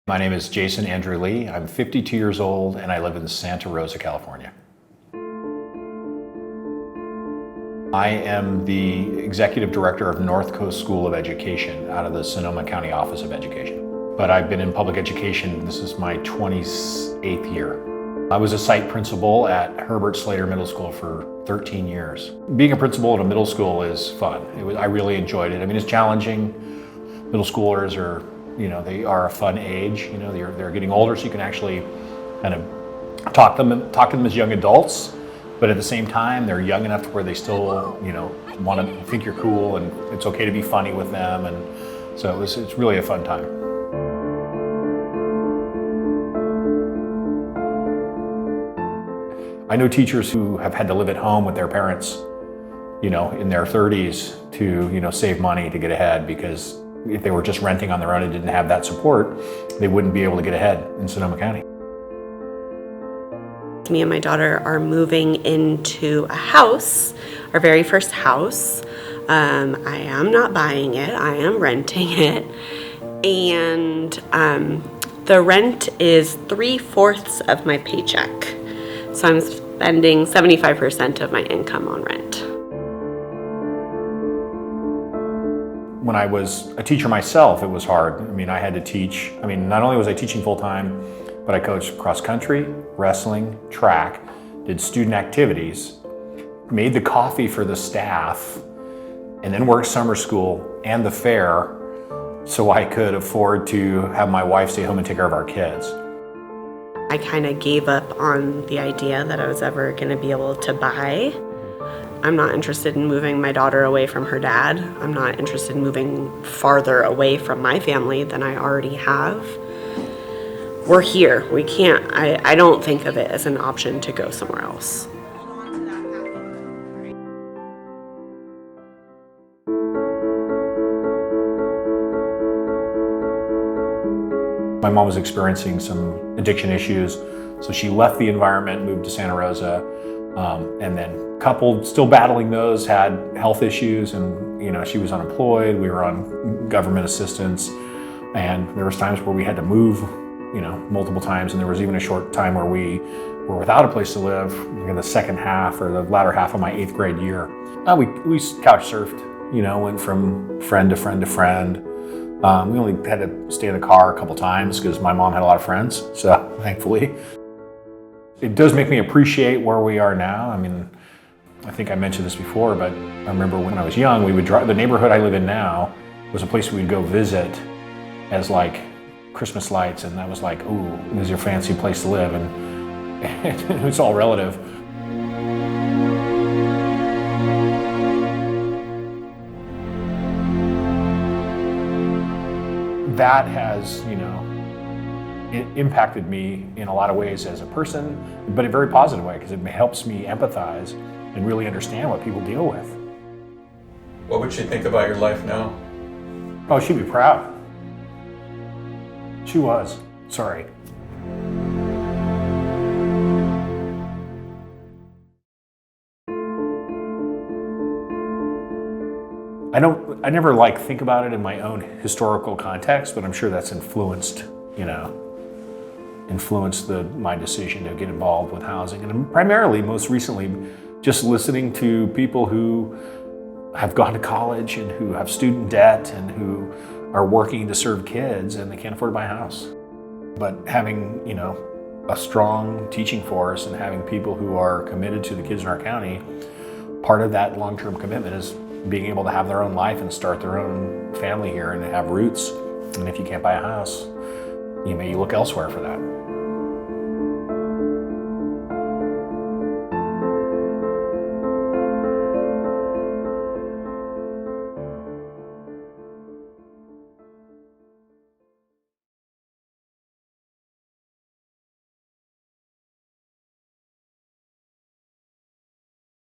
My name is Jason Andrew Lee. I'm 52 years old and I live in Santa Rosa, California. I am the Executive Director of North Coast School of Education out of the Sonoma County Office of Education. But I've been in public education, this is my 28th year. I was a site principal at Herbert Slater Middle School for 13 years. Being a principal at a middle school is fun. I really enjoyed it. I mean, it's challenging. Middle schoolers are, they are a fun age. They're getting older, so you can actually kind of talk to them as young adults. But at the same time, they're young enough to where they still, want to think you're cool, and it's okay to be funny with them. And so it's really a fun time. I know teachers who have had to live at home with their parents, in their 30s to, save money to get ahead, because if they were just renting on their own and didn't have that support, they wouldn't be able to get ahead in Sonoma County. Me and my daughter are moving into a house, our very first house. I am not buying it, I am renting it. And the rent is 3/4 of my paycheck. So I'm spending 75% of my income on rent. When I was a teacher myself, it was hard. I had to teach. Not only was I teaching full-time, but I coached cross country, wrestling, track, did student activities, made the coffee for the staff, and then worked summer school and the fair so I could afford to have my wife stay home and take care of our kids. I kind of gave up on the idea that I was ever going to be able to buy. I'm not interested in moving my daughter away from her dad. I'm not interested in moving farther away from my family than I already have. We're here. We can't, I don't think of it as an option to go somewhere else. My mom was experiencing some addiction issues, so she left the environment, moved to Santa Rosa, and then coupled, still battling those, had health issues, and she was unemployed. We were on government assistance, and there was times where we had to move, multiple times, and there was even a short time where we were without a place to live in the second half or the latter half of my 8th grade year. We couch surfed, went from friend to friend to friend. We only had to stay in the car a couple times because my mom had a lot of friends, so thankfully. It does make me appreciate where we are now. I think I mentioned this before, but I remember when I was young, we would drive, the neighborhood I live in now was a place we would go visit as like Christmas lights, and that was like, ooh, this is your fancy place to live, and it's all relative. That has, it impacted me in a lot of ways as a person, but in a very positive way, because it helps me empathize and really understand what people deal with. What would she think about your life now? Oh, she'd be proud. She was. Sorry. I never think about it in my own historical context, but I'm sure that's influenced my decision to get involved with housing. And primarily, most recently, just listening to people who have gone to college and who have student debt and who are working to serve kids and they can't afford to buy a house. But having, a strong teaching force and having people who are committed to the kids in our county, part of that long-term commitment is being able to have their own life and start their own family here and have roots. And if you can't buy a house, you may look elsewhere for that.